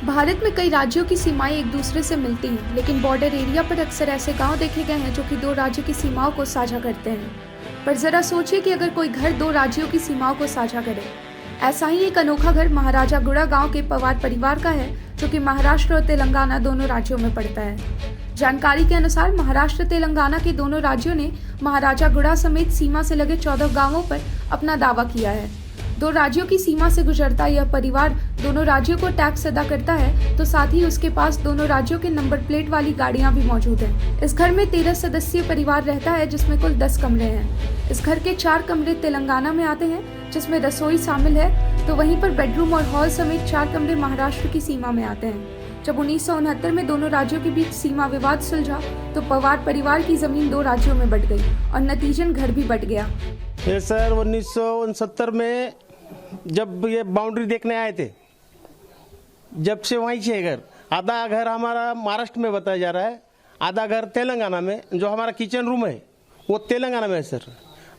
भारत में कई राज्यों की सीमाएं एक दूसरे से मिलती हैं, लेकिन बॉर्डर एरिया पर अक्सर ऐसे गांव देखे गए हैं जो कि दो राज्यों की सीमाओं को साझा करते हैं। पर जरा सोचिए कि अगर कोई घर दो राज्यों की सीमाओं को साझा करे। ऐसा ही एक अनोखा घर महाराजागुड़ा गांव के पवार परिवार का है, जो कि महाराष्ट्र और तेलंगाना दोनों राज्यों में पड़ता है। जानकारी के अनुसार महाराष्ट्र तेलंगाना के दोनों राज्यों ने महाराजागुड़ा समेत सीमा से लगे 14 गांवों पर अपना दावा किया है। दो राज्यों की सीमा से गुजरता यह परिवार दोनों राज्यों को टैक्स अदा करता है, तो साथ ही उसके पास दोनों राज्यों के नंबर प्लेट वाली गाड़ियां भी मौजूद हैं। इस घर में 13 सदस्यीय परिवार रहता है, जिसमें कुल 10 कमरे हैं। इस घर के 4 कमरे तेलंगाना में आते हैं, जिसमें रसोई शामिल है, तो वहीं पर बेडरूम और हॉल समेत 4 कमरे महाराष्ट्र की सीमा में आते हैं। जब 1969 में दोनों राज्यों के बीच सीमा विवाद सुलझा, तो पवार परिवार की जमीन 2 राज्यों में बंट गई और नतीजन घर भी बंट गया। ये सर 1969 में जब ये बाउंड्री देखने आए थे, जब से वहीं से घर, आधा घर हमारा महाराष्ट्र में बताया जा रहा है, आधा घर तेलंगाना में। जो हमारा किचन रूम है वो तेलंगाना में है सर।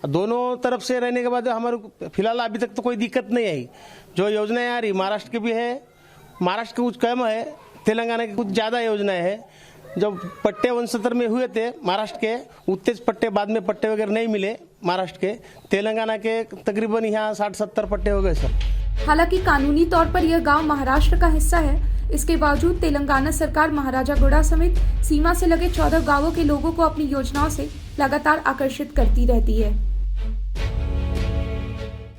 दोनों तरफ से रहने के बाद हमारे फिलहाल अभी तक तो कोई दिक्कत नहीं आई। जो योजनाएं आ रही महाराष्ट्र की भी है, महाराष्ट्र की कुछ कम है, तेलंगाना की कुछ ज़्यादा योजनाएं है। जब पट्टे 69 में हुए थे महाराष्ट्र के, उतने पट्टे बाद में पट्टे वगैरह नहीं मिले महाराष्ट्र के। तेलंगाना के तकरीबन यहाँ 60-70 पट्टे हो गए सर। हालांकि कानूनी तौर पर यह गांव महाराष्ट्र का हिस्सा है, इसके बावजूद तेलंगाना सरकार महाराजागुड़ा समेत सीमा से लगे 14 गांवों के लोगों को अपनी योजनाओं से लगातार आकर्षित करती रहती है।